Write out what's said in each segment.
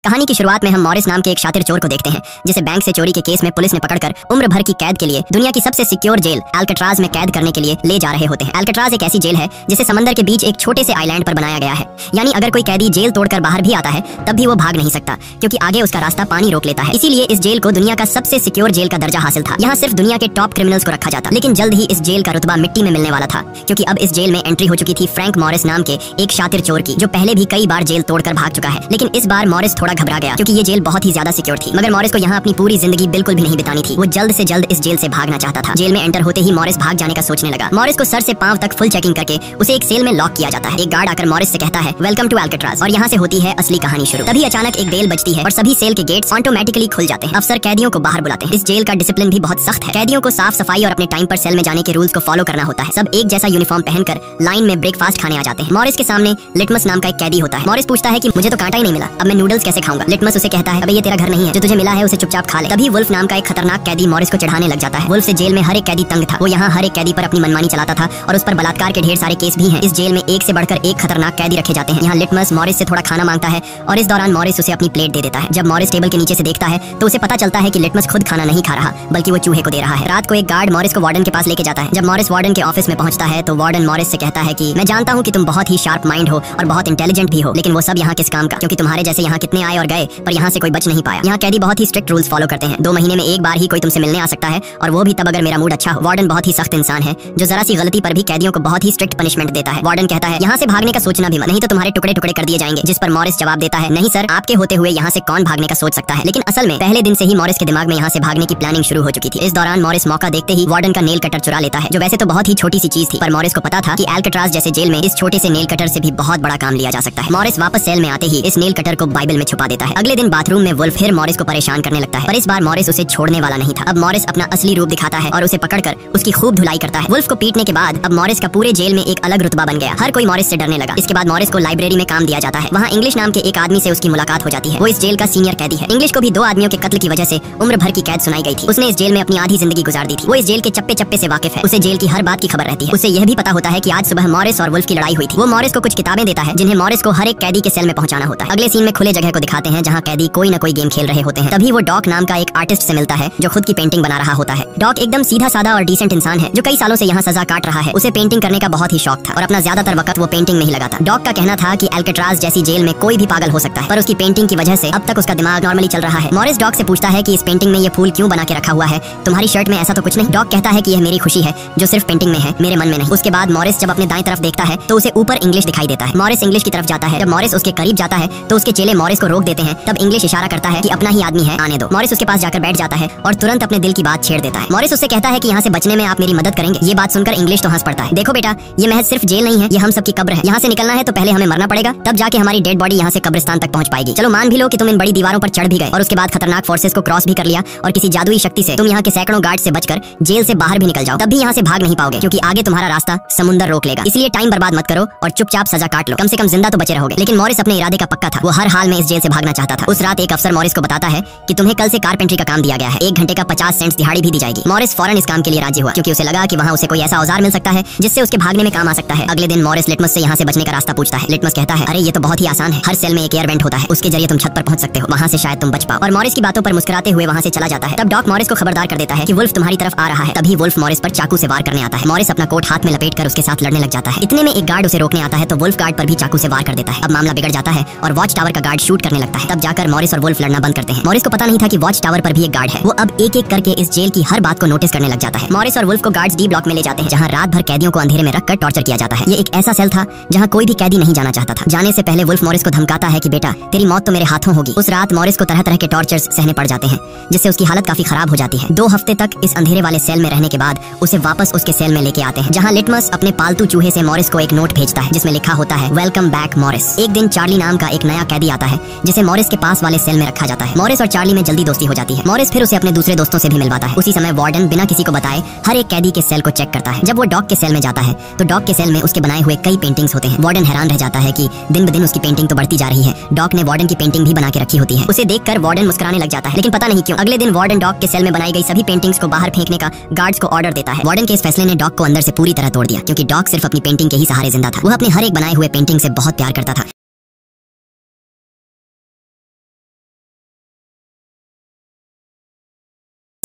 कहानी की शुरुआत में हम मॉरिस नाम के एक शातिर चोर को देखते हैं जिसे बैंक से चोरी के केस में पुलिस ने पकड़कर उम्र भर की कैद के लिए दुनिया की सबसे सिक्योर जेल अल्काट्राज में कैद करने के लिए ले जा रहे होते हैं। अल्काट्राज एक ऐसी जेल है जिसे समंदर के बीच एक छोटे से आइलैंड पर बनाया गया है, यानी अगर कोई कैदी जेल तोड़कर बाहर भी आता है तब भी वो भाग नहीं सकता क्योंकि आगे उसका रास्ता पानी रोक लेता है। इसीलिए इस जेल को दुनिया का सबसे सिक्योर जेल का दर्जा हासिल था। यहाँ सिर्फ दुनिया के टॉप क्रिमिनल्स को रखा जाता, लेकिन जल्द ही इस जेल का रुतबा मिट्टी में मिलने वाला था क्योंकि अब इस जेल में एंट्री हो चुकी थी फ्रैंक मॉरिस नाम के एक शातिर चोर की, जो पहले भी कई बार जेल तोड़कर भाग चुका है। लेकिन इस बार मॉरिस थोड़ा घबरा गया क्योंकि ये जेल बहुत ही ज्यादा सिक्योर थी। मगर मॉरिस को यहाँ अपनी पूरी जिंदगी बिल्कुल भी नहीं बितानी थी। वो जल्द से जल्द इस जेल से भागना चाहता था। जेल में एंटर होते ही मॉरिस भाग जाने का सोचने लगा। मॉरिस को सर से पांव तक फुल चेकिंग करके उसे एक सेल में लॉक किया जाता है। एक गार्ड आकर मॉरिस से कहता है वेलकम टू अल्काट्राज, और यहाँ से होती है असली कहानी शुरू। तभी अचानक एक बेल बजती है और सभी सेल के गेट्स ऑटोमेटिकली खुल जाते हैं। अफसर कैदियों को बाहर बुलाते हैं। इस जेल का डिसिप्लिन भी बहुत सख्त है। कैदियों को साफ सफाई और अपने टाइम पर सेल में जाने के रूल्स को फॉलो करना होता है। सब एक जैसा यूनिफॉर्म पहनकर लाइन में ब्रेकफास्ट खाने आ जाते हैं। मॉरिस के सामने लिटमस नाम का एक कैदी होता है। मॉरिस पूछता है कि मुझे तो कांटा ही नहीं मिला, अब मैं नूडल्स कैसे खाऊंगा। लिटमस उसे कहता है अबे ये तेरा घर नहीं है, जो तुझे मिला है उसे चुपचाप खा ले। तभी वुल्फ नाम का एक खतरनाक कैदी मॉरिस को चढ़ाने लग जाता है। वुल्फ से जेल में हर एक कैदी तंग था। वो यहाँ हर एक कैदी पर अपनी मनमानी चलाता था और उस पर बलात्कार के ढेर सारे केस भी हैं। इस जेल में एक से बढ़कर एक खतरनाक कैदी रखे जाते हैं। यहाँ लिटमस मॉरिस से थोड़ा खाना मांगता है और इस दौरान मॉरिस उसे अपनी प्लेट दे देता है। जब मॉरिस टेबल के नीचे से देखता है तो उसे पता चलता है कि लिटमस खुद खाना नहीं खा रहा बल्कि वो चूहे को दे रहा है। रात को एक गार्ड मॉरिस को वार्डन के पास लेके जाता है। जब मॉरिस वार्डन के ऑफिस में पहुंचता है तो वार्डन मॉरिस से कहता है कि मैं जानता हूँ कि तुम बहुत ही शार्प माइंड हो और बहुत इंटेलिजेंट भी हो, लेकिन वो सब यहाँ किस काम का, क्योंकि तुम्हारे जैसे यहाँ कितने आए और गए पर यहाँ से कोई बच नहीं पाया। यहाँ कैदी बहुत ही स्ट्रिक्ट रूल्स फॉलो करते हैं। 2 महीने में एक बार ही कोई तुमसे मिलने आ सकता है और वो भी तब अगर मेरा मूड अच्छा हो। वार्डन बहुत ही सख्त इंसान है जो जरा सी गलती पर भी कैदियों को बहुत ही स्ट्रिक्ट पनिशमेंट देता है। वार्डन कहता है यहाँ से भागने का सोचना भी मत, नहीं तो तुम्हारे टुकड़े टुकड़े कर दिए जाएंगे। जिस पर मॉरिस जवाब देता है नहीं सर, आपके होते हुए यहाँ से कौन भागने का सोच सकता है। लेकिन असल में पहले दिन से ही मॉरिस के दिमाग में यहाँ से भागने की प्लानिंग शुरू हो चुकी थी। इस दौरान मॉरिस मौका देखते ही वार्डन का नेल कटर चुरा लेता है, जो वैसे तो बहुत ही छोटी सी चीज थी, पर मॉरिस को पता था कि अल्काट्राज जैसे जेल में इस छोटे से नेल कटर से भी बहुत बड़ा काम लिया जा सकता है। मॉरिस वापस सेल में आते ही इस नेल कटर को बाइबल में छुपा देता है। अगले दिन बाथरूम में वुल्फ फिर मॉरिस को परेशान करने लगता है, पर इस बार मॉरिस उसे छोड़ने वाला नहीं था। अब मॉरिस अपना असली रूप दिखाता है और उसे पकड़कर उसकी खूब धुलाई करता है। वुल्फ को पीटने के बाद अब मॉरिस का पूरे जेल में एक अलग रुतबा बन गया। हर कोई मॉरिस से डरने लगा। इसके बाद मॉरिस को लाइब्रेरी में काम दिया जाता है। वहाँ इंग्लिश नाम के एक आदमी से उसकी मुलाकात हो जाती है। वो इस जेल का सीनियर कैदी है। इंग्लिश को भी 2 आदमियों के कत्ल की वजह से उम्र भर की कैद सुनाई गई थी। उसने इस जेल में अपनी आधी जिंदगी गुजार दी थी। वो इस जेल के चप्पे चप्पे से वाकिफ है। उसे जेल की हर बात की खबर रहती है। उसे यह भी पता होता है कि आज सुबह मॉरिस और वुल्फ की लड़ाई हुई थी। वो मॉरिस को कुछ किताबें देता है जिन्हें मॉरिस को हर एक कैदी के सेल में पहुंचाना होता है। अगले सीन में खुले जगह को दिखाते हैं जहाँ कैदी कोई न कोई गेम खेल रहे होते हैं। तभी वो डॉक नाम का एक आर्टिस्ट से मिलता है जो खुद की पेंटिंग बना रहा होता है। डॉक एकदम सीधा साधा और डिसेंट इंसान है जो कई सालों से यहाँ सजा काट रहा है। उसे पेंटिंग करने का बहुत ही शौक था और अपना ज्यादातर वक्त वो पेंटिंग में ही लगाता। डॉक का कहना था कि अल्काट्राज जैसी जेल में कोई भी पागल हो सकता है, पर उसकी पेंटिंग की वजह से अब तक उसका दिमाग नॉर्मली चल रहा है। मॉरिस डॉक से पूछता है कि इस पेंटिंग में ये फूल क्यों बना के रखा हुआ है, तुम्हारी शर्ट में ऐसा तो कुछ नहीं। डॉक कहता है कि यह मेरी खुशी है जो सिर्फ पेंटिंग में है, मेरे मन में नहीं। उसके बाद मॉरिस जब अपने दाएं तरफ देखता है तो उसे ऊपर इंग्लिश दिखाई देता है। मॉरिस इंग्लिश की तरफ जाता है। जब मॉरिस उसके करीब जाता है तो उसके चेले मॉरिस को रोक देते हैं। तब इंग्लिश इशारा करता है कि अपना ही आदमी है, आने दो। मॉरिस उसके पास जाकर बैठ जाता है और तुरंत अपने दिल की बात छेड़ देता है। मॉरिस उससे कहता है कि यहाँ से बचने में आप मेरी मदद करेंगे। ये बात सुनकर इंग्लिश तो हंस पड़ता है। देखो बेटा, ये महज सिर्फ जेल नहीं है, ये हम सबकी कब्र है। यहाँ से निकलना है तो पहले हमें मरना पड़ेगा, तब जाके हमारी डेड बॉडी यहाँ से कब्रिस्तान तक पहुँच पाएगी। चलो मान भी लो कि तुम इन बड़ी दीवारों पर चढ़ भी गए और उसके बाद खतरनाक फोर्सेस को क्रॉस भी कर लिया और किसी जादुई शक्ति से तुम यहाँ के सैकड़ों गार्ड से बचकर जेल से बाहर भी निकल जाओ, तब भी यहाँ से भाग नहीं पाओगे क्योंकि आगे तुम्हारा रास्ता समुंदर रोक लेगा। इसलिए टाइम बर्बाद मत करो और चुपचाप सजा काट लो, कम से कम जिंदा तो बचे रहोगे। लेकिन मॉरिस अपने इरादे का पक्का था। वो हर हाल में इस जेल से भागना चाहता था। उस रात एक अफसर मॉरिस को बताता है कि तुम्हें कल से कारपेंट्री का काम दिया गया है, 1 घंटे का 50 सेंट्स दिहाड़ी भी दी जाएगी। मॉरिस फौरन इस काम के लिए राजी हुआ क्योंकि उसे लगा कि वहाँ उसे कोई ऐसा औजार मिल सकता है जिससे उसके भागने में काम आ सकता है। अगले दिन मॉरिस लिटमस से यहाँ से बचने का रास्ता पूछता है। लिटमस कहता है अरे ये तो बहुत ही आसान है, हर सेल में एक एयर वेंट होता है, उसके जरिए तुम छत पर पहुंच सकते हो, वहाँ से शायद तुम बच पाओ। और मॉरिस की बातों पर मुस्कुराते हुए वहाँ से चला जाता है। तब डॉक मॉरिस को खबरदार कर देता है कि वुल्फ तुम्हारी तरफ आ रहा है। तभी वुल्फ मॉरिस पर चाकू से वार करने आता है। मॉरिस अपना कोट हाथ में लपेट कर उसके साथ लड़ने लग जाता है। इतने में एक गार्ड उसे रोकने आता है तो वुल्फ गार्ड पर भी चाकू से वार कर देता है। अब मामला बिगड़ जाता है और वॉच टावर का गार्ड शूट करने लगता है। तब जाकर मॉरिस और वुल्फ लड़ना बंद करते हैं। मॉरिस को पता नहीं था कि वॉच टावर पर भी एक गार्ड है। वो अब एक एक करके इस जेल की हर बात को नोटिस करने लग जाता है। मॉरिस और वुल्फ को गार्ड्स डी ब्लॉक में ले जाते हैं जहाँ रात भर कैदियों को अंधेरे में रखकर टॉर्चर किया जाता है। ये एक ऐसा सेल था जहाँ कोई भी कैदी नहीं जाना चाहता था। जाने से पहले वुल्फ मॉरिस को धमकाता है कि बेटा तेरी मौत तो मेरे हाथों होगी। उस रात मॉरिस को तरह तरह के टॉर्चर्स सहने पड़ जाते हैं जिससे उसकी हालत काफी खराब हो जाती है। 2 हफ्ते तक इस अंधेरे वाले सेल में रहने के बाद उसे वापस उसके सेल में लेके आते हैं जहाँ लिटमस अपने पालतू चूहे से मॉरिस को एक नोट भेजता है जिसमें लिखा होता है वेलकम बैक मॉरिस। एक दिन चार्ली नाम का एक नया कैदी आता है जिसे मॉरिस के पास वाले सेल में रखा जाता है। मॉरिस और चार्ली में जल्दी दोस्ती हो जाती है। मॉरिस फिर उसे अपने दूसरे दोस्तों से भी मिलवाता है। उसी समय वार्डन बिना किसी को बताए हर एक कैदी के सेल को चेक करता है। जब वो डॉग के सेल में जाता है तो डॉग के सेल में उसके बनाए हुए कई पेंटिंग्स होते हैं। वार्डन हैरान रह जाता है कि दिन ब दिन उसकी पेंटिंग तो बढ़ती जा रही है। डॉग ने वार्डन की पेंटिंग भी बना के रखी होती है। उसे देखकर वार्डन मुस्कुराने लग जाता है, लेकिन पता नहीं क्यों अगले दिन वार्डन डॉग के सेल में बनाई गई सभी पेंटिंग्स को बाहर फेंकने का गार्ड्स को ऑर्डर देता है। वार्डन के इस फैसले ने डॉग को अंदर से पूरी तरह तोड़ दिया क्योंकि डॉग सिर्फ अपनी पेंटिंग के ही सहारे जिंदा था। वो अपने हर एक बनाए हुए पेंटिंग से बहुत प्यार करता था।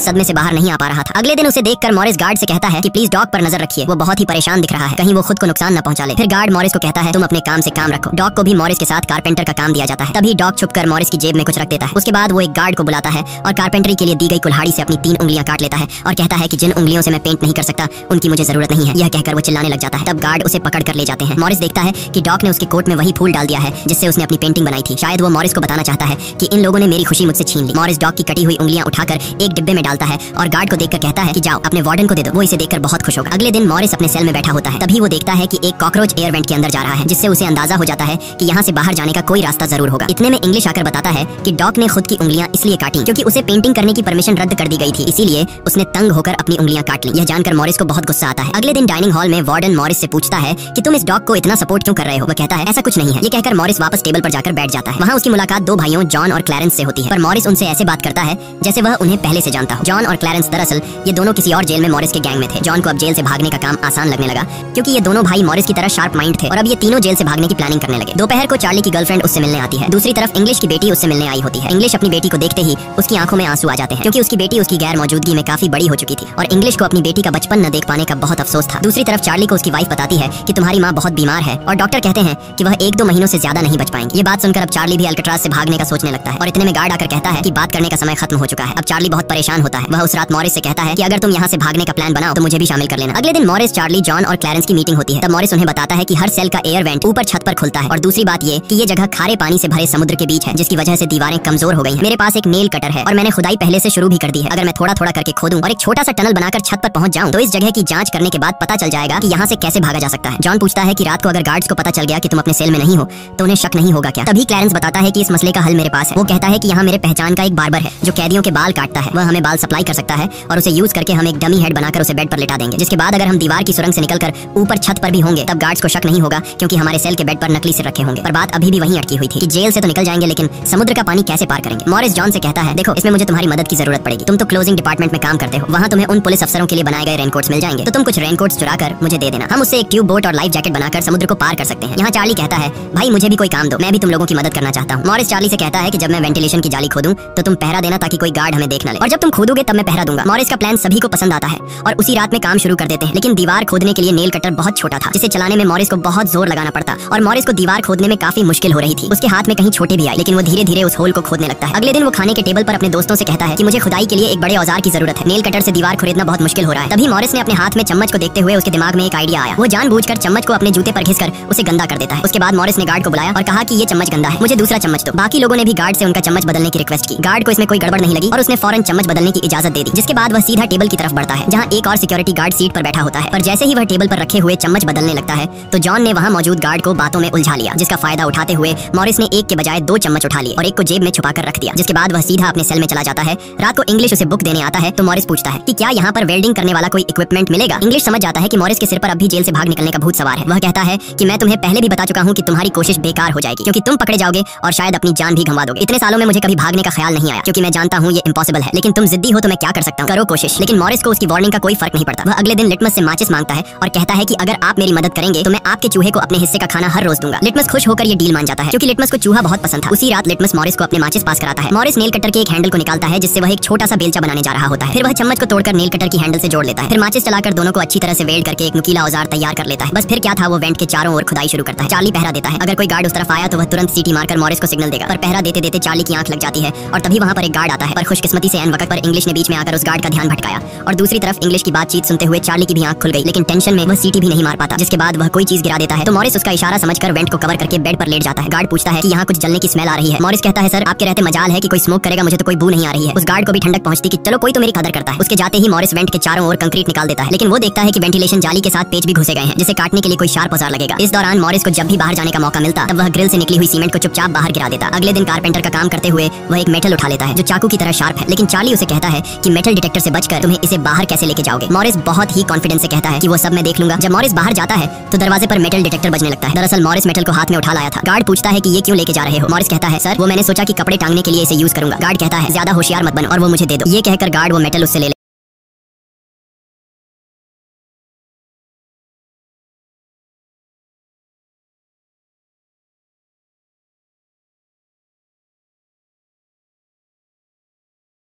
सदमे से बाहर नहीं आ पा रहा था। अगले दिन उसे देखकर मॉरिस गार्ड से कहता है कि प्लीज डॉग पर नजर रखिए, वो बहुत ही परेशान दिख रहा है, कहीं वो खुद को नुकसान न पहुंचा ले। फिर गार्ड मॉरिस को कहता है तुम अपने काम से काम रखो। डॉग को भी मॉरिस के साथ कारपेंटर का काम दिया जाता है। तभी डॉग छुपकर मॉरिस की जेब में कुछ रख देता है। उसके बाद वो एक गार्ड को बुलाता है और कारपेंटरी के लिए दी गई कुल्हाड़ी से अपनी 3 उंगलियां काट लेता है और कहता है कि जिन उंगलियों से मैं पेंट नहीं कर सकता उनकी मुझे जरूरत नहीं है। यह कहकर वो चिल्लाने लग जाता है। तब गार्ड उसे पकड़ कर ले जाते हैं। मॉरिस देखता है कि डॉग ने उसके कोट में वही फूल डाल दिया है जिससे उसने अपनी पेंटिंग बनाई थी। शायद वो मॉरिस को बताना चाहता है कि इन लोगों ने मेरी खुशी मुझसे छीन ली। मॉरिस डॉग की कटी हुई उंगलियां उठाकर एक डिब्बे में डालता है और गार्ड को देखकर कहता है कि जाओ अपने वार्डन को दे दो, वो इसे देखकर बहुत खुश होगा। अगले दिन मॉरिस अपने सेल में बैठा होता है। तभी वो देखता है कि एक कॉकरोच एयर वेंट के अंदर जा रहा है, जिससे उसे अंदाजा हो जाता है कि यहाँ से बाहर जाने का कोई रास्ता जरूर होगा। इतने में इंग्लिश आकर बताता है कि डॉग ने खुद की उंगलियां इसलिए काटी क्योंकि उसे पेंटिंग करने की परमिशन रद्द कर दी गई थी, इसीलिए उसने तंग होकर अपनी उंगलियां काट ली। यह जानकर मॉरिस को बहुत गुस्सा आता है। अगले दिन डाइनिंग हॉल में वार्डन मॉरिस से पूछता है कि तुम इस डॉग को इतना सपोर्ट क्यों कर रहे हो। वह कहता है ऐसा कुछ नहीं है। ये कहकर मॉरिस वापस टेबल पर जाकर बैठ जाता है। वहाँ उसकी मुलाकात 2 भाइयों जॉन और क्लैरेंस से होती है, पर मॉरिस उनसे ऐसे बात करता है जैसे वह उन्हें पहले से जानता हो। जॉन और क्लैरेंस दरअसल ये दोनों किसी और जेल में मॉरिस के गैंग में थे। जॉन को अब जेल से भागने का काम आसान लगने लगा क्योंकि ये दोनों भाई मॉरिस की तरह शार्प माइंड थे और अब ये तीनों जेल से भागने की प्लानिंग करने लगे। दोपहर को चार्ली की गर्लफ्रेंड उससे मिलने आती है। दूसरी तरफ इंग्लिश की बेटी उससे मिलने आई होती है। इंग्लिश अपनी बेटी को देखते ही उसकी आंखों में आंसू आ जाते हैं क्योंकि उसकी बेटी उसकी गैर मौजूदगी में काफी बड़ी हो चुकी थी और इंग्लिश को अपनी बेटी का बचपन न देख पाने का बहुत अफसोस था। दूसरी तरफ चार्ली को उसकी वाइफ बताती है कि तुम्हारी माँ बहुत बीमार है और डॉक्टर कहते हैं कि वह 1-2 महीनों से ज्यादा नहीं बच पाएंगे। ये बात सुनकर अब चार्ली भी अल्काट्राज से भागने का सोचने लगता है और इतने में गार्ड आकर कहता है कि बात करने का समय खत्म हो चुका है। अब चार्ली बहुत परेशान होता है। वह उस रात मॉरिस से कहता है कि अगर तुम यहाँ से भागने का प्लान बनाओ तो मुझे भी शामिल कर लेना। अगले दिन मॉरिस, चार्ली, जॉन और क्लैरेंस की मीटिंग होती है। तब मॉरिस उन्हें बताता है कि हर सेल का एयर वेंट ऊपर छत पर खुलता है और दूसरी बात ये कि ये जगह खारे पानी से भरे समुद्र के बीच है जिसकी वजह से दीवारें कमजोर हो गई हैं। मेरे पास एक नेल कटर है और मैंने खुदाई पहले से शुरू भी कर दी है। अगर मैं थोड़ा थोड़ा करके खोदूं और एक छोटा सा टनल बनाकर छत पर पहुंच जाऊं तो इस जगह की जांच करने के बाद पता चल जाएगा कि यहाँ से कैसे भागा जा सकता है। जॉन पूछता है कि रात को अगर गार्ड्स को पता चल गया कि तुम अपने सेल में नहीं हो तो उन्हें शक नहीं होगा क्या। तभी क्लैरेंस बताता है कि इस मसले का हल मेरे पास है। वो कहता है कि यहाँ मेरे पहचान का एक बार्बर है जो कैदियों के बाल काटता है। वह हमें बाल सप्लाई कर सकता है और उसे यूज करके हम एक डमी हेड बनाकर उसे बेड पर लेटा देंगे, जिसके बाद अगर हम दीवार की सुरंग से निकलकर ऊपर छत पर भी होंगे तब गार्ड्स को शक नहीं होगा क्योंकि हमारे सेल के बेड पर नकली सिर रखे होंगे। पर बात अभी भी वहीं अटकी हुई थी कि जेल से तो निकल जाएंगे लेकिन समुद्र का पानी कैसे पार करेंगे। मॉरिस जॉन से कहता है देखो इसमें मुझे तुम्हारी मदद की जरूरत पड़ेगी। तुम तो क्लोजिंग डिपार्टमेंट में काम करते हो, वहाँ तुम्हें उन पुलिस अफसरों के लिए बनाए गए रेनकोट्स मिल जाएंगे, तो तुम कुछ रेनकोट्स चुरा कर मुझे दे देना। हम उससे एक ट्यूब बोट और लाइफ जैकेट बनाकर समुद्र को पार कर सकते हैं। यहाँ चार्ली कहता है भाई मुझे भी कोई काम दो, मैं भी तुम लोगों की मदद करना चाहता हूँ। मॉरिस चार्ली से कहता है कि जब मैं वेंटिलेशन की जाली खोदूं तो तुम पहरा देना ताकि कोई गार्ड हमें देख न ले, और जब तुम खोदोगे तब मैं पहरा दूंगा। मॉरिस का प्लान सभी को पसंद आता है और उसी रात में काम शुरू कर देते हैं। लेकिन दीवार खोदने के लिए नेल कटर बहुत छोटा था जिसे चलाने में मॉरिस को बहुत जोर लगाना पड़ता और मॉरिस को दीवार खोदने में काफी मुश्किल हो रही थी। उसके हाथ में कहीं छोटे भी आए लेकिन वो धीरे धीरे उस होल को खोदने लगता है। अगले दिन वो खाने के टेबल पर अपने दोस्तों से कहता है कि मुझे खुदाई के लिए एक बड़े औजार की जरूरत है, नेल कटर से दीवार खरीदना बहुत मुश्किल हो रहा है। तभी मॉरिस ने अपने हाथ में चम्मच को देखते हुए उसके दिमाग में एक आइडिया आया। वो जानबूझकर चम्मच को अपने जूते पर घिसकर उसे गंदा कर देता है। उसके बाद मॉरिस ने गार्ड को बुलाया और कहा कि ये चम्मच गंदा है, मुझे दूसरा चम्मच दो। बाकी लोगों ने भी गार्ड से उनका चम्मच बदलने की रिक्वेस्ट की। गार्ड को इसमें कोई गड़बड़ नहीं लगी और उसने फौरन चम्मच बदलने की इजाजत दे दी, जिसके बाद वह सीधा टेबल की तरफ बढ़ता है जहाँ एक और सिक्योरिटी गार्ड सीट पर बैठा होता है। पर जैसे ही वह टेबल पर रखे हुए चम्मच बदलने लगता है तो जॉन ने वहाँ मौजूद गार्ड को बातों में उलझा लिया, जिसका फायदा उठाते हुए मॉरिस ने एक के बजाय 2 चम्मच उठा लिए और एक को जेब में छुपा कर रख दिया। जिसके बाद वह सीधा अपने सेल में चला जाता है। रात को इंग्लिश उसे बुक देने आता है तो मॉरिस पूछता है कि क्या यहाँ पर वेल्डिंग करने वाला कोई इक्विपमेंट मिलेगा। इंग्लिश समझ जाता है कि मॉरिस के सिर पर अभी जेल से भाग निकलने का भूत सवार है। वह कहता है कि मैं तुम्हें पहले भी बता चुका हूँ कि तुम्हारी कोशिश बेकार हो जाएगी क्योंकि तुम पकड़े जाओगे और शायद अपनी जान भी गंवा दोगे। इतने सालों में मुझे कभी भागने का ख्याल नहीं आया क्योंकि मैं जानता हूँ ये इम्पॉसिबल है, लेकिन तुम जिद्दी हो तो मैं क्या कर सकता हूँ, करो कोशिश। लेकिन मॉरिस को उसकी वार्निंग का कोई फर्क नहीं पड़ता। वह अगले दिन लिटमस से माचिस मांगता है और कहता है कि अगर आप मेरी मदद करेंगे तो मैं आपके चूहे को अपने हिस्से का खाना हर रोज दूंगा। लिटमस खुश होकर ये डील मान जाता है क्योंकि लिटमस को चूहा बहुत पसंद था। उसी रात लिटमस मॉरिस को अपने माचिस पास कराता है। मॉरिस नेल कटर के एक हैंडल को निकालता है जिससे वह एक छोटा सा बेलचा बनाने जा रहा होता है। फिर वह चम्मच को तोड़कर नेल कटर की हैंडल से जोड़ लेता है। फिर माचिस चलाकर दोनों को अच्छी तरह से वेल्ड करके एक नुकीला औजार तैयार कर लेता है। बस फिर क्या था, वो वेंट के चारों ओर खुदाई शुरू करता है। चार्ली पहरा देता है। अगर कोई गार्ड उस तरफ आया तो वह तुरंत सीटी मारकर मॉरिस को सिग्नल देगा, पर पहरा देते देते चार्ली की आंख लग जाती है और तभी वहाँ पर एक गार्ड आता है। पर खुशकिस्मती से एन वक्त पर इंग्लिश ने बीच में आकर उस गार्ड का ध्यान भटकाया और दूसरी तरफ इंग्लिश की बातचीत सुनते हुए चार्ली की भी आंख खुल गई, लेकिन टेंशन में वह सीटी भी नहीं मार पाता। जिसके बाद वह कोई चीज गिरा देता है तो मॉरिस उसका इशारा समझकर वेंट को कवर करके बेड पर लेट जाता है। गार्ड पूछता है कि यहाँ कुछ जलने की स्मेल आ रही है। मॉरिस कहता है सर आपके रहते मजाल है कि कोई स्मोक करेगा, मुझे तो कोई बू नहीं आ रही है। उस गार्ड को भी ठंडक पहुंचती कि चलो कोई तो मेरी कदर करता है। उसके जाते ही मॉरिस वेंट के चारों ओर कंक्रीट निकाल देता है, लेकिन वो देखता है कि वेंटिलेशन जाली के साथ पेच भी घुसे गए हैं जिसे काटने के लिए कोई शार्प औजार लगेगा। इस दौरान मॉरिस को जब भी बाहर जाने का मौका मिलता तब वह ग्रिल से निकली हुई सीमेंट को चुपचाप बाहर गिरा देता। अगले दिन कारपेंटर का काम करते हुए वह एक मेटल उठा लेता है जो चाकू की तरह शार्प है, लेकिन चार्ली उसे कहता है कि मेटल डिटेक्टर से बचकर तुम्हें इसे बाहर कैसे लेके जाओगे। मॉरिस बहुत ही कॉन्फिडेंस से कहता है कि वो सब मैं देख लूंगा। जब मॉरिस बाहर जाता है तो दरवाजे पर मेटल डिटेक्टर बजने लगता है। दरअसल मॉरिस मेटल को हाथ में उठा लाया था। गार्ड पूछता है कि ये क्यों लेके जा रहे हो। मॉरिस कहता है सर वो मैंने सोचा कि कपड़े टांगने के लिए इसे यूज करूंगा। गार्ड कहता है ज्यादा होशियार मत बनो और वो मुझे दे दो। ये कहकर गार्ड वो मेटल उससे ले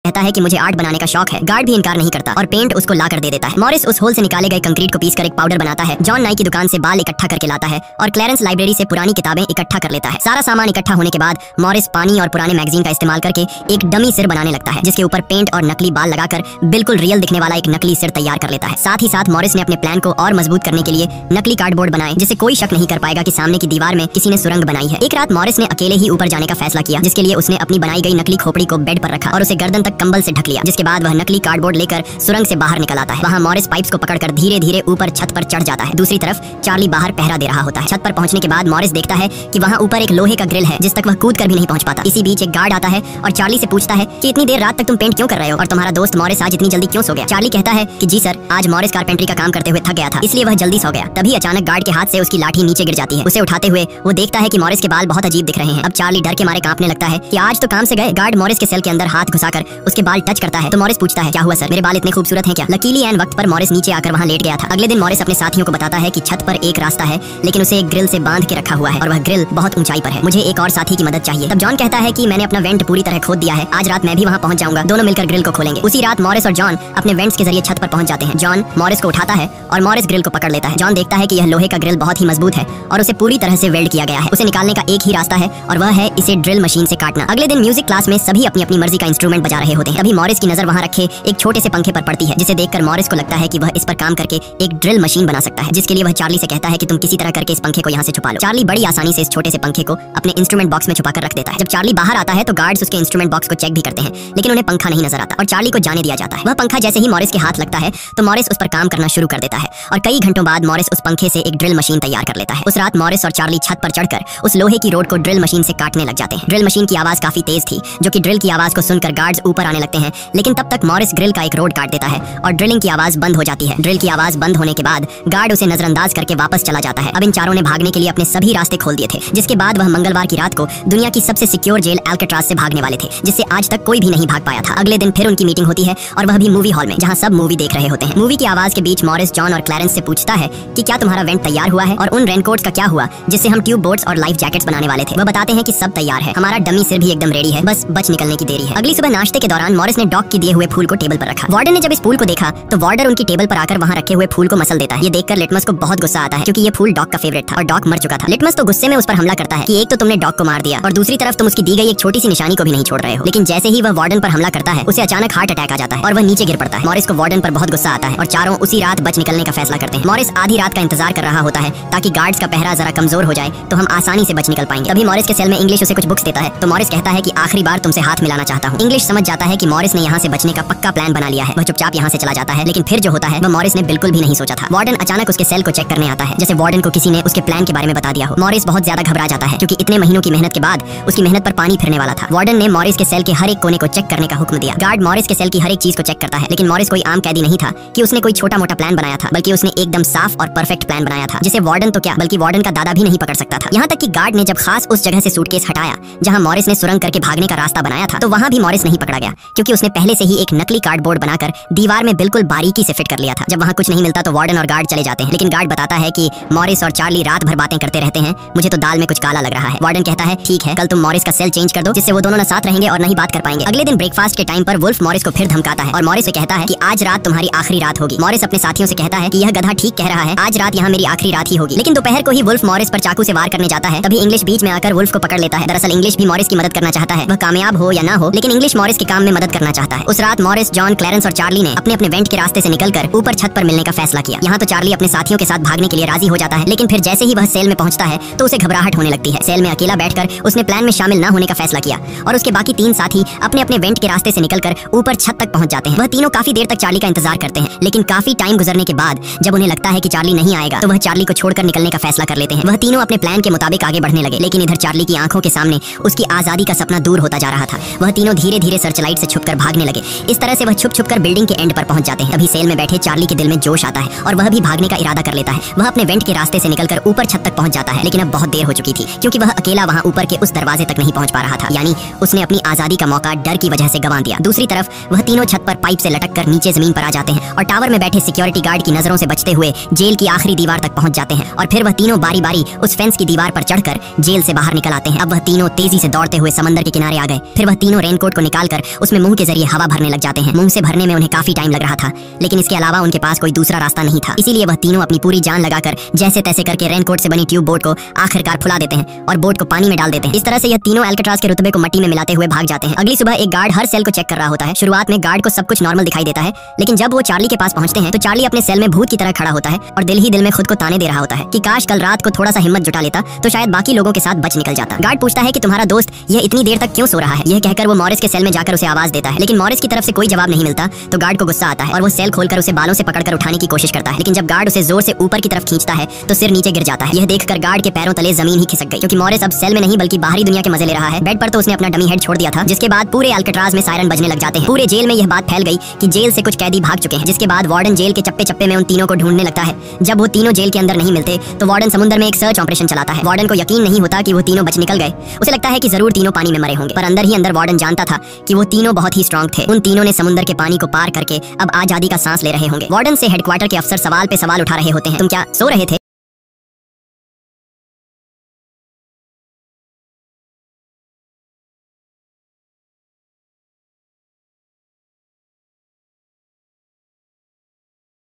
कहता है कि मुझे आर्ट बनाने का शौक है। गार्ड भी इनकार नहीं करता और पेंट उसको ला कर दे देता है। मॉरिस उस होल से निकाले गए कंक्रीट को पीसकर एक पाउडर बनाता है। जॉन नाई की दुकान से बाल इकट्ठा करके लाता है और क्लैरेंस लाइब्रेरी से पुरानी किताबें इकट्ठा कर लेता है। सारा सामान इकट्ठा होने के बाद मॉरिस पानी और पुराने मैगजीन का इस्तेमाल करके एक डमी सिर बनाने लगता है, जिसके ऊपर पेंट और नकली बाल लगाकर बिल्कुल रियल दिखने वाला एक नकली सिर तैयार कर लेता है। साथ ही साथ मॉरिस ने अपने प्लान को और मजबूत करने के लिए नकली कार्डबोर्ड बनाए, जिससे कोई शक नहीं कर पाएगा कि सामने की दीवार में किसी ने सुरंग बनाई है। एक रात मॉरिस ने अकेले ही ऊपर जाने का फैसला किया, जिसके लिए उसने अपनी बनाई गई नकली खोपड़ी को बेड पर रखा और उसे गर्दन तक कंबल से ढक लिया। जिसके बाद वह नकली कार्डबोर्ड लेकर सुरंग से बाहर निकल आता है। वहाँ मॉरिस पाइप्स को पकड़कर धीरे धीरे ऊपर छत पर चढ़ जाता है। दूसरी तरफ चार्ली बाहर पहरा दे रहा होता है। छत पर पहुंचने के बाद मॉरिस देखता है कि वहाँ ऊपर एक लोहे का ग्रिल है, जिस तक वह कूद कर भी नहीं पहुंच पाता। इसी बीच एक गार्ड आता है और चार्ली से पूछता है कि इतनी देर रात तक तुम पेंट क्यों कर रहे हो और तुम्हारा दोस्त मॉरिस आज इतनी जल्दी क्यों सो गया। चार्ली कहता है कि जी सर, आज मॉरिस कारपेंट्री का काम करते हुए थक गया था, इसलिए वह जल्दी सो गया। तभी अचानक गार्ड के हाथ से उसकी लाठी नीचे गिर जाती है। उसे उठाते हुए वो देखता है कि मॉरिस के बाल बहुत अजीब दिख रहे हैं। अब चार्ली डर के मारे कांपने लगता है कि आज तो काम से गए। गार्ड मॉरिस के सेल के अंदर हाथ घुसाकर उसके बाल टच करता है तो मॉरिस पूछता है, क्या हुआ सर, मेरे बाल इतने खूबसूरत हैं क्या। लकीली एन वक्त पर मॉरिस नीचे आकर वहाँ लेट गया था। अगले दिन मॉरिस अपने साथियों को बताता है कि छत पर एक रास्ता है, लेकिन उसे एक ग्रिल से बांध के रखा हुआ है और वह ग्रिल बहुत ऊंचाई पर है। मुझे एक और साथी की मदद चाहिए। तब जॉन कहता है कि मैंने अपना वेंट पूरी तरह खोद दिया है, आज रात मैं भी वहाँ पहुंच जाऊंगा, दोनों मिलकर ग्रिल को खोलेंगे। उसी रात मॉरिस और जॉन अपने वेंट्स के जरिए छत पर पहुंच जाते हैं। जॉन मॉरिस को उठाता है और मॉरिस ग्रिल को पकड़ लेता है। जॉन देखता है कि यह लोहे का ग्रिल बहुत ही मजबूत है और उसे पूरी तरह से वेल्ड किया गया है। उसे निकालने का एक ही रास्ता है और वह है इसे ड्रिल मशीन से काटना। अगले दिन म्यूजिक क्लास में सभी अपनी अपनी मर्जी का इंस्ट्रूमेंट बजा रहे होते हैं। तभी मॉरिस की नजर वहाँ रखे एक छोटे से पंखे पर पड़ती है, जिसे देखकर मॉरिस को लगता है कि वह इस पर काम करके एक ड्रिल मशीन बना सकता है, जिसके लिए वह चार्ली से कहता है कि तुम किसी तरह करके इस पंखे को यहाँ से छुपा लो। चार्ली बड़ी आसानी से इस छोटे से पंखे को अपने इंस्ट्रूमेंट बॉक्स में छुपा कर रख देता है। जब चार्ली बाहर आता है तो गार्ड्स उसके इंस्ट्रूमेंट बॉक्स को चेक भी करते हैं, लेकिन उन्हें पंखा नहीं नजर आता और चार्ली को जाने दिया जाता है। वह पंखा जैसे ही मॉरिस के हाथ लगता है तो मॉरिस उस पर काम करना शुरू कर देता है और कई घंटों बाद मॉरिस उस पंखे से एक ड्रिल मशीन तैयार कर लेता है। उस रात मॉरिस और चार्ली छत पर चढ़कर उस लोहे की रोड को ड्रिल मशीन से काटने लग जाते हैं। ड्रिल मशीन की आवाज काफी तेज थी, जो कि ड्रिल की आवाज को सुनकर गार्ड्स ऊपर आने लगते हैं, लेकिन तब तक मॉरिस ग्रिल का एक रोड काट देता है और ड्रिलिंग की आवाज बंद हो जाती है। ड्रिल की आवाज बंद होने के बाद गार्ड उसे नजरअंदाज करके वापस चला जाता है। अब इन चारों ने भागने के लिए अपने सभी रास्ते खोल दिए थे, जिसके बाद वह मंगलवार की रात को दुनिया की सबसे सिक्योर जेल अल्काट्राज से भागने वाले थे, जिससे आज तक कोई भी नहीं भाग पाया था। अगले दिन फिर उनकी मीटिंग होती है और वह भी मूवी हॉल में, जहां सब मूवी देख रहे होते हैं। मूवी की आवाज के बीच मॉरिस जॉन और क्लैरेंस से पूछता है कि क्या तुम्हारा वेंट तैयार हुआ है और उन रेनकोट्स का क्या हुआ जिससे हम ट्यूब बोट्स और लाइफ जैकेट्स बनाने वाले थे। वह बताते हैं कि सब तैयार है, हमारा डमी सिर भी एकदम रेडी है, बस बच निकलने की देरी है। अगली सुबह नाश्ते के दौरान मॉरिस ने डॉग के दिए हुए फूल को टेबल पर रखा। वार्डन ने जब इस फूल को देखा तो वार्डन उनकी टेबल पर आकर वहाँ रखे हुए फूल को मसल देता है। ये देखकर लिटमस को बहुत गुस्सा आता है, क्योंकि ये फूल डॉग का फेवरेट था और डॉग मर चुका था। लिटमस तो गुस्से में उस पर हमला करता है कि एक तो तुमने डॉग को मार दिया और दूसरी तरफ तुम उसकी दी गई एक छोटी सी निशानी को भी नहीं छोड़ रहे हो। लेकिन जैसे ही वह वार्डन पर हमला करता है, उसे अचानक हार्ट अटैक आ जाता है और वह नीचे गिर पड़ता है। मॉरिस को वार्डन पर बहुत गुस्सा आता है और चारों उसी रात बच निकलने का फैसला करते हैं। मॉरिस आधी रात का इंतजार कर रहा होता है ताकि गार्ड्स का पहरा जरा कमजोर हो जाए तो हम आसानी से बच निकल पाएंगे। तभी मॉरिस के सेल में इंग्लिश उसे कुछ बुक्स देता है तो मॉरिस कहता है कि आखिरी बार तुमसे हाथ मिलाना चाहता हूँ। इंग्लिश समझ जाता है कि मॉरिस ने यहाँ से बचने का पक्का प्लान बना लिया है। वह चुपचाप यहाँ से चला जाता है, लेकिन फिर जो होता है वह मॉरिस ने बिल्कुल भी नहीं सोचा था। वार्डन अचानक उसके सेल को चेक करने आता है, जैसे वार्डन को किसी ने उसके प्लान के बारे में बता दिया हो। मॉरिस बहुत ज्यादा घबरा जाता है, क्योंकि इतने महीनों की मेहनत के बाद उसकी मेहनत पर पानी फिरने वाला था। वार्डन ने मॉरिस के सेल के हर एक कोने को चेक करने का हुक्म दिया। गार्ड मॉरिस के सेल की हर एक चीज को चेक करता है, लेकिन मॉरिस कोई आम कैदी नहीं था कि उसने कोई छोटा मोटा प्लान बनाया था, बल्कि उसने एकदम साफ और परफेक्ट प्लान बनाया था, जिसे वार्डन तो क्या बल्कि वार्डन का दादा भी नहीं पकड़ सकता था। यहाँ तक कि गार्ड ने जब खास उस जगह से सूटकेस हटाया जहाँ मॉरिस ने सुरंग करके भागने का रास्ता बनाया था, तो वहाँ भी मॉरिस नहीं पकड़ा गया, क्योंकि उसने पहले से ही एक नकली कार्डबोर्ड बनाकर दीवार में बिल्कुल बारीकी से फिट कर लिया था। जब वहाँ कुछ नहीं मिलता तो वार्डन और गार्ड चले जाते हैं, लेकिन गार्ड बताता है कि मॉरिस और चार्ली रात भर बातें करते रहते हैं, मुझे तो दाल में कुछ काला लग रहा है। वार्डन कहता है ठीक है, कल तुम मॉरिस का सेल चेंज कर दो, जिससे वो दोनों न साथ रहेंगे और न ही बात कर पाएंगे। अगले दिन ब्रेकफास्ट के टाइम पर वुल्फ मॉरिस को फिर धमकाता है और मॉरिस से कहता है कि आज रात तुम्हारी आखिरी रात होगी। मॉरिस अपने साथियों से कहता है कि यह गधा ठीक कह रहा है, आज रात यहाँ मेरी आखिरी रात ही होगी। लेकिन दोपहर को ही वुल्फ मॉरिस पर चाकू से वार करने जाता है। तभी इंग्लिश बीच में आकर वुल्फ को पकड़ लेता है। दरअसल इंग्लिश भी मॉरिस की मदद करना चाहता है, वह कामयाब हो या ना हो, लेकिन इंग्लिश मॉरिस के काम में मदद करना चाहता है। उस रात मॉरिस, जॉन, क्लैरेंस और चार्ली ने अपने अपने वेंट के रास्ते से निकलकर ऊपर छत पर मिलने का फैसला किया। यहाँ तो चार्ली अपने साथियों के साथ भागने के लिए राजी हो जाता है, लेकिन फिर जैसे ही वह सेल में पहुंचता है तो उसे घबराहट होने लगती है। सेल में अकेला बैठकर उसने प्लान में शामिल न होने का फैसला किया और उसके बाकी तीन साथी अपने अपने वेंट के रास्ते से निकलकर ऊपर छत तक पहुंच जाते हैं। वह तीनों काफी देर तक चार्ली का इंतजार करते हैं, लेकिन काफी टाइम गुजरने के बाद जब उन्हें लगता है कि चार्ली नहीं आएगा तो वह चार्ली को छोड़कर निकलने का फैसला कर लेते हैं। वह तीनों अपने प्लान के मुताबिक आगे बढ़ने लगे, लेकिन इधर चार्ली की आंखों के सामने उसकी आजादी का सपना दूर होता जा रहा था। वह तीनों धीरे धीरे सर्चलाइट से छुपकर भागने लगे। इस तरह से वह छुप छुप कर बिल्डिंग के एंड पर पहुंच जाते हैं। तभी सेल में बैठे चार्ली के दिल में जोश आता है और वह भी भागने का इरादा कर लेता है। वह अपने वेंट के रास्ते से निकलकर ऊपर छत तक पहुंच जाता है, लेकिन अब बहुत देर हो चुकी थी, क्योंकि वह अकेला वहां ऊपर के उस दरवाजे तक नहीं पहुंच पा रहा था। यानी उसने अपनी आजादी का मौका डर की वजह से गंवा दिया। दूसरी तरफ वह तीनों छत पर पाइप से लटक कर नीचे जमीन पर आ जाते हैं और टावर में बैठे सिक्योरिटी गार्ड की नजरों से बचते हुए जेल की आखिरी दीवार तक पहुंच जाते हैं और फिर वह तीनों बारी बारी उस फेंस की दीवार पर चढ़कर जेल से बाहर निकल आते हैं। अब वह तीनों तेजी से दौड़ते हुए समंदर के किनारे आ गए। फिर वह तीनों रेनकोट को निकालकर उसमें मुंह के जरिए हवा भरने लग जाते हैं। मुंह से भरने में उन्हें काफी टाइम लग रहा था, लेकिन इसके अलावा उनके पास कोई दूसरा रास्ता नहीं था। इसीलिए वह तीनों अपनी पूरी जान लगाकर जैसे तैसे करके रेनकोट से बनी ट्यूब बोट को आखिरकार फुला देते हैं और बोट को पानी में डाल देते हैं। इस तरह से यह तीनों अल्काट्राज के रुतबे को मिट्टी में मिलाते हुए भाग जाते हैं। अगली सुबह एक गार्ड हर सेल को चेक कर रहा होता है। शुरुआत में गार्ड को सब कुछ नॉर्मल दिखाई देता है, लेकिन जब वो चार्ली के पास पहुंचते हैं तो चार्ली अपने सेल में भूत की तरह खड़ा होता है और दिल ही दिल में खुद को ताने दे रहा होता है कि काश कल रात को थोड़ा सा हिम्मत जुटा लेता तो शायद बाकी लोगों के साथ बच निकल जाता। गार्ड पूछता है कि तुम्हारा दोस्त यह इतनी देर तक क्यों सो रहा है। यह कहकर वो मॉरिस के सेल में जाकर उसे आवाज देता है, लेकिन मॉरिस की तरफ से कोई जवाब नहीं मिलता। तो गार्ड को गुस्सा आता है और वो सेल खोलकर उसे बालों से पकड़कर उठाने की कोशिश करता है, लेकिन जब गार्ड उसे जोर से ऊपर की तरफ खींचता है तो सिर नीचे गिर जाता है। यह देखकर गार्ड के पैरों तले जमीन ही खिसक गई, क्योंकि मॉरिस अब सेल में नहीं बल्कि बाहरी दुनिया के मजे ले रहा है। बेड पर तो उसने अपना डमी हेड छोड़ दिया था, जिसके बाद पूरे अल्काट्राज में सायरन बजने लग जाते हैं। पूरे जेल में यह बात फैल गई कि जेल से कुछ कैदी भाग चुके हैं, जिसके बाद वार्डन जेल के चप्पे चप्पे में उन तीनों को ढूंढने लगता है। जब वो तीनों जेल के अंदर नहीं मिलते तो वार्डन समुद्र में एक सर्च ऑपरेशन चलाता है। वार्डन को यकीन नहीं होता कि वो तीनों बच निकल गए। उसे लगता है कि जरूर तीनों पानी में मरे होंगे, पर अंदर ही अंदर वार्डन जानता था कि वो तीनों बहुत ही स्ट्रांग थे। उन तीनों ने समुद्र के पानी को पार करके अब आजादी का सांस ले रहे होंगे। वार्डन से हेडक्वार्टर के अफसर सवाल पे सवाल उठा रहे होते हैं, तुम क्या सो रहे थे?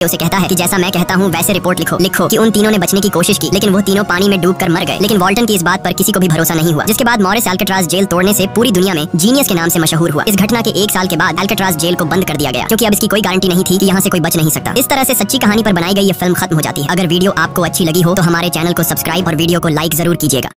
उसे कहता है कि जैसा मैं कहता हूँ वैसे रिपोर्ट लिखो कि उन तीनों ने बचने की कोशिश की, लेकिन वो तीनों पानी में डूबकर मर गए। लेकिन वॉल्टन की इस बात पर किसी को भी भरोसा नहीं हुआ। जिसके बाद मॉरिस अल्काट्राज जेल तोड़ने से पूरी दुनिया में जीनियस के नाम से मशहूर हुआ। इस घटना के 1 साल के बाद अल्काट्राज जेल को बंद कर दिया गया, क्योंकि अब इसकी कोई गारंटी नहीं थी कि यहाँ से कोई बच नहीं सकता। इस तरह से सच्ची कहानी पर बनाई गई ये फिल्म खत्म हो जाती है। अगर वीडियो आपको अच्छी लगी हो तो हमारे चैनल को सब्सक्राइब और वीडियो को लाइक जरूर कीजिएगा।